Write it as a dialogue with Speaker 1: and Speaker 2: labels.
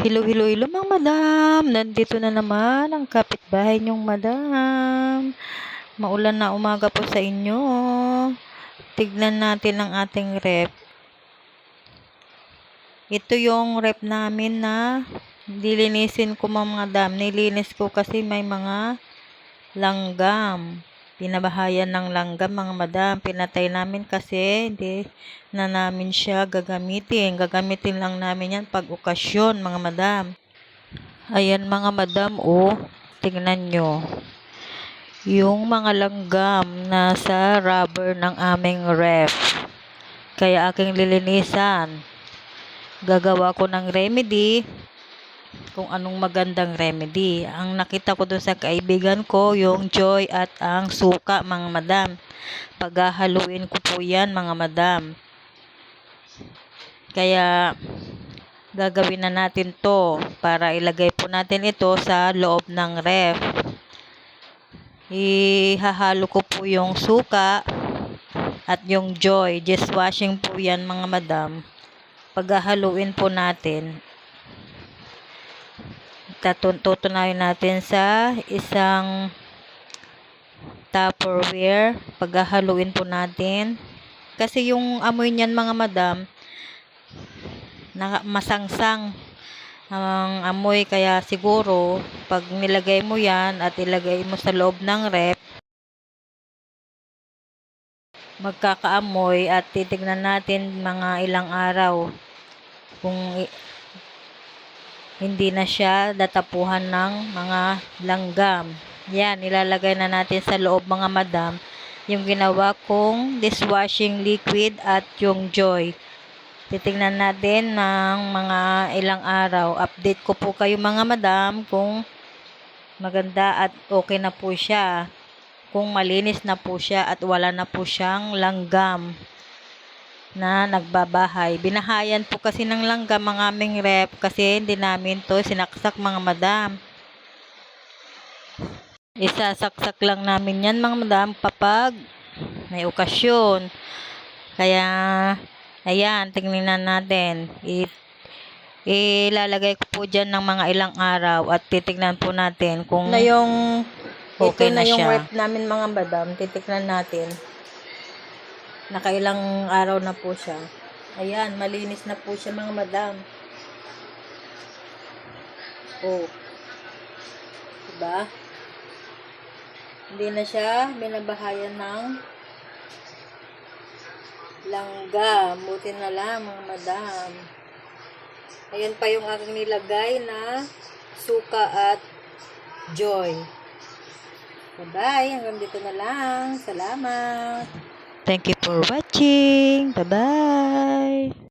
Speaker 1: Hello, hello, hello mga madam. Nandito na naman ang kapitbahay niyong madam. Maulan na umaga po sa inyo. Tignan natin ang ating rep. Ito yung rep namin na dilinisin ko mga madam. Nilinis ko kasi may mga langgam. Pinabahayan ng langgam mga madam. Pinatay namin kasi hindi na namin siya gagamitin. Gagamitin lang namin yan pag okasyon mga madam. Ayan mga madam, tingnan nyo. Yung mga langgam nasa rubber ng aming ref. Kaya aking lilinisan. Gagawa ko ng remedy. Kung anong magandang remedy. Ang nakita ko dun sa kaibigan ko, yung Joy at ang suka mga madam. Paghahaluin ko po yan mga madam. Kaya gagawin na natin to para ilagay po natin ito sa loob ng ref. Ihahalo ko po yung suka at yung Joy. Just washing po yan mga madam. Paghahaluin po natin, tutunayin natin sa isang Tupperware. Paghahaluin po natin. Kasi yung amoy niyan mga madam, masangsang ang amoy, kaya siguro pag nilagay mo yan at ilagay mo sa loob ng rep, magkakaamoy at titignan natin mga ilang araw kung hindi na siya datapuhan ng mga langgam. Yan, ilalagay na natin sa loob mga madam yung ginawa kong dishwashing liquid at yung Joy. Titingnan natin ng mga ilang araw. Update ko po kayo mga madam kung maganda at okay na po siya. Kung malinis na po siya at wala na po siyang langgam na nagbabahay. Binahayan po kasi ng langgam ang aming rep kasi hindi namin to sinaksak mga madam. Isasaksak lang namin yan mga madam kapag may okasyon. Kaya ayan, tingnan natin. Ilalagay ko po dyan ng mga ilang araw at titignan po natin kung na yung okay na siya. Ito na yung rep namin mga madam. Titignan natin. Nakailang araw na po siya. Ayan, malinis na po siya mga madam. Diba? Hindi na siya binabahayan ng langgam. Buti na lang mga madam. Ayan pa yung aking nilagay na suka at Joy. Bye-bye. Hanggang dito na lang. Salamat. Thank you for watching. Bye-bye.